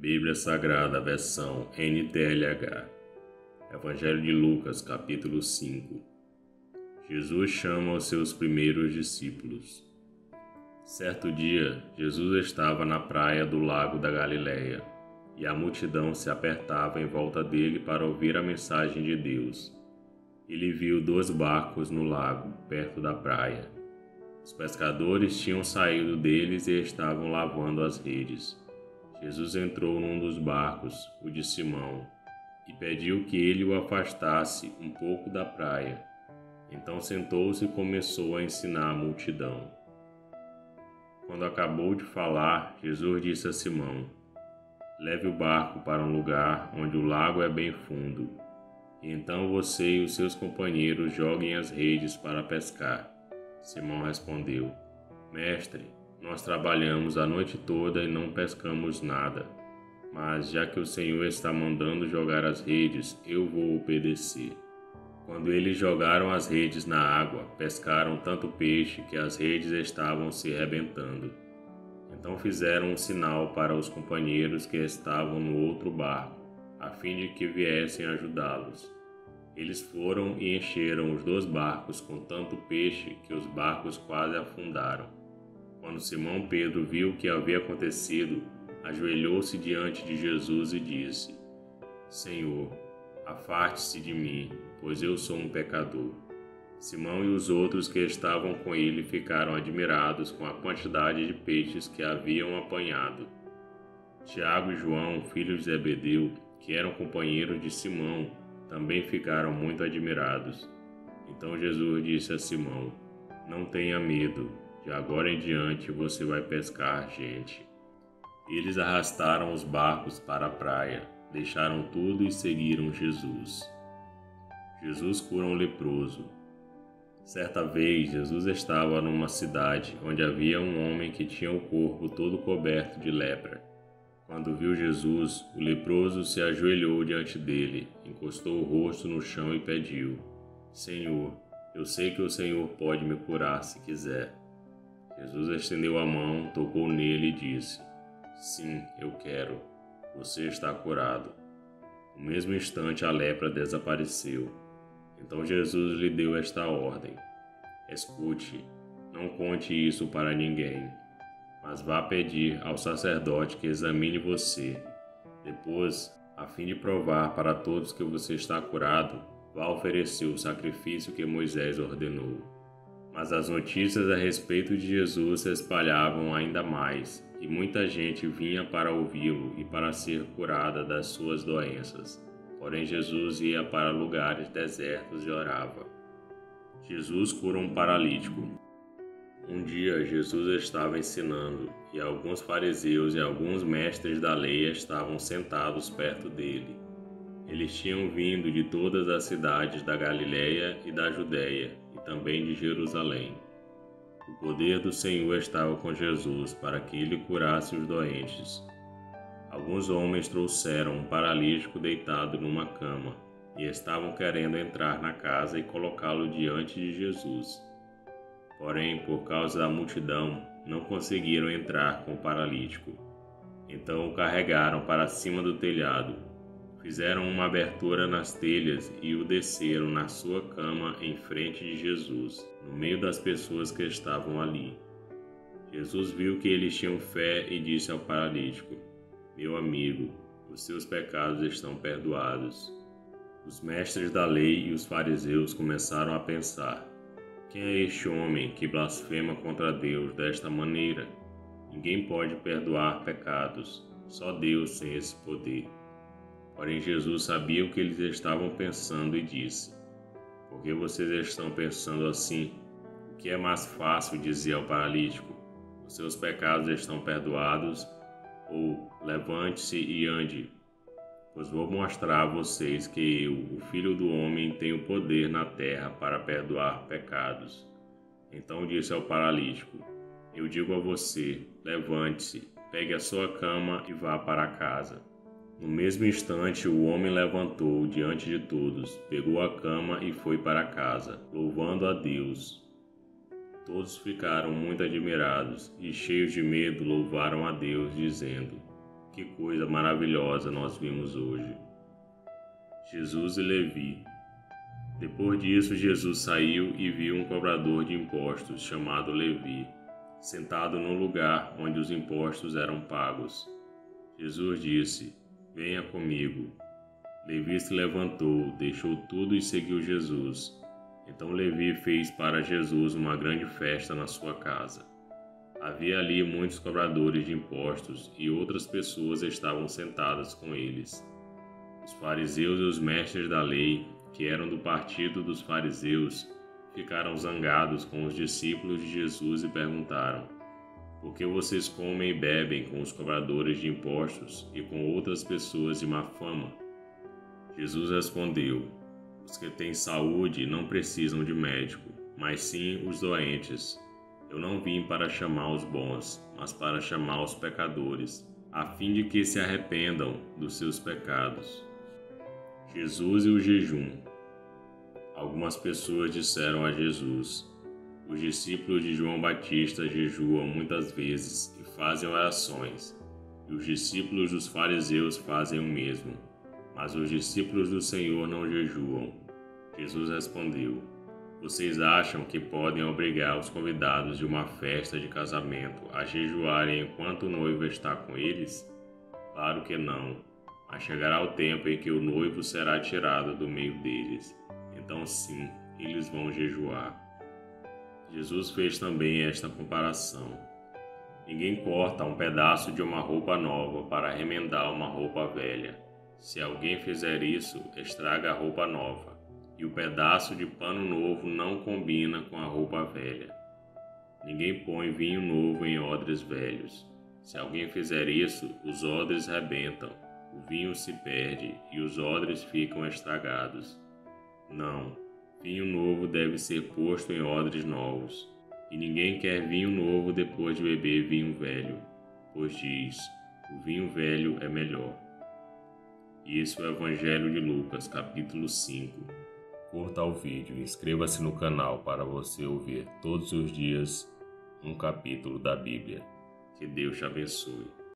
Bíblia Sagrada, versão NTLH. Evangelho de Lucas, capítulo 5. Jesus chama os seus primeiros discípulos. Certo dia, Jesus estava na praia do lago da Galileia, e a multidão se apertava em volta dele para ouvir a mensagem de Deus. Ele viu 2 barcos no lago, perto da praia. Os pescadores tinham saído deles e estavam lavando as redes. Jesus entrou num dos barcos, o de Simão, e pediu que ele o afastasse um pouco da praia. Então sentou-se e começou a ensinar a multidão. Quando acabou de falar, Jesus disse a Simão: "Leve o barco para um lugar onde o lago é bem fundo, e então você e os seus companheiros joguem as redes para pescar." Simão respondeu: "Mestre, nós trabalhamos a noite toda e não pescamos nada, mas já que o Senhor está mandando jogar as redes, eu vou obedecer." Quando eles jogaram as redes na água, pescaram tanto peixe que as redes estavam se rebentando. Então fizeram um sinal para os companheiros que estavam no outro barco, a fim de que viessem ajudá-los. Eles foram e encheram os 2 barcos com tanto peixe que os barcos quase afundaram. Quando Simão Pedro viu o que havia acontecido, ajoelhou-se diante de Jesus e disse: "Senhor, afaste-se de mim, pois eu sou um pecador." Simão e os outros que estavam com ele ficaram admirados com a quantidade de peixes que haviam apanhado. Tiago e João, filhos de Zebedeu, que eram companheiros de Simão, também ficaram muito admirados. Então Jesus disse a Simão: "Não tenha medo, de agora em diante você vai pescar gente." Eles arrastaram os barcos para a praia, deixaram tudo e seguiram Jesus. Jesus cura um leproso. Certa vez, Jesus estava numa cidade onde havia um homem que tinha o corpo todo coberto de lepra. Quando viu Jesus, o leproso se ajoelhou diante dele, encostou o rosto no chão e pediu: "Senhor, eu sei que o Senhor pode me curar se quiser." Jesus estendeu a mão, tocou nele e disse: "Sim, eu quero. Você está curado." No mesmo instante a lepra desapareceu. Então Jesus lhe deu esta ordem: "Escute, não conte isso para ninguém, mas vá pedir ao sacerdote que examine você. Depois, a fim de provar para todos que você está curado, vá oferecer o sacrifício que Moisés ordenou." Mas as notícias a respeito de Jesus se espalhavam ainda mais, e muita gente vinha para ouvi-lo e para ser curada das suas doenças. Porém, Jesus ia para lugares desertos e orava. Jesus cura um paralítico. Um dia, Jesus estava ensinando, e alguns fariseus e alguns mestres da lei estavam sentados perto dele. Eles tinham vindo de todas as cidades da Galileia e da Judéia, e também de Jerusalém. O poder do Senhor estava com Jesus para que ele curasse os doentes. Alguns homens trouxeram um paralítico deitado numa cama, e estavam querendo entrar na casa e colocá-lo diante de Jesus. Porém, por causa da multidão, não conseguiram entrar com o paralítico. Então o carregaram para cima do telhado. Fizeram uma abertura nas telhas e o desceram na sua cama em frente de Jesus, no meio das pessoas que estavam ali. Jesus viu que eles tinham fé e disse ao paralítico: "Meu amigo, os seus pecados estão perdoados." Os mestres da lei e os fariseus começaram a pensar: "Quem é este homem que blasfema contra Deus desta maneira? Ninguém pode perdoar pecados, só Deus tem esse poder." Porém, Jesus sabia o que eles estavam pensando e disse: "Por que vocês estão pensando assim? O que é mais fácil dizer ao paralítico: 'Os seus pecados estão perdoados', ou 'Levante-se e ande'? Pois vou mostrar a vocês que eu, o Filho do Homem, tenho poder na terra para perdoar pecados." Então disse ao paralítico: "Eu digo a você, levante-se, pegue a sua cama e vá para casa." No mesmo instante, o homem levantou diante de todos, pegou a cama e foi para casa, louvando a Deus. Todos ficaram muito admirados e, cheios de medo, louvaram a Deus, dizendo: Que coisa maravilhosa nós vimos hoje. Jesus e Levi. Depois disso, Jesus saiu e viu um cobrador de impostos chamado Levi, sentado no lugar onde os impostos eram pagos. Jesus disse: "Venha comigo." Levi se levantou, deixou tudo e seguiu Jesus. Então Levi fez para Jesus uma grande festa na sua casa. Havia ali muitos cobradores de impostos e outras pessoas estavam sentadas com eles. Os fariseus e os mestres da lei, que eram do partido dos fariseus, ficaram zangados com os discípulos de Jesus e perguntaram: "Por que vocês comem e bebem com os cobradores de impostos e com outras pessoas de má fama?" Jesus respondeu: "Os que têm saúde não precisam de médico, mas sim os doentes. Eu não vim para chamar os bons, mas para chamar os pecadores, a fim de que se arrependam dos seus pecados." Jesus e o jejum. Algumas pessoas disseram a Jesus: "Os discípulos de João Batista jejuam muitas vezes e fazem orações, e os discípulos dos fariseus fazem o mesmo, mas os discípulos do Senhor não jejuam." Jesus respondeu: "Vocês acham que podem obrigar os convidados de uma festa de casamento a jejuarem enquanto o noivo está com eles? Claro que não, mas chegará o tempo em que o noivo será tirado do meio deles. Então sim, eles vão jejuar." Jesus fez também esta comparação: "Ninguém corta um pedaço de uma roupa nova para remendar uma roupa velha. Se alguém fizer isso, estraga a roupa nova, e o pedaço de pano novo não combina com a roupa velha. Ninguém põe vinho novo em odres velhos. Se alguém fizer isso, os odres rebentam, o vinho se perde e os odres ficam estragados. Não, vinho novo deve ser posto em odres novos, e ninguém quer vinho novo depois de beber vinho velho, pois diz: o vinho velho é melhor." E esse é o Evangelho de Lucas, capítulo 5. Curta o vídeo e inscreva-se no canal para você ouvir todos os dias um capítulo da Bíblia. Que Deus te abençoe.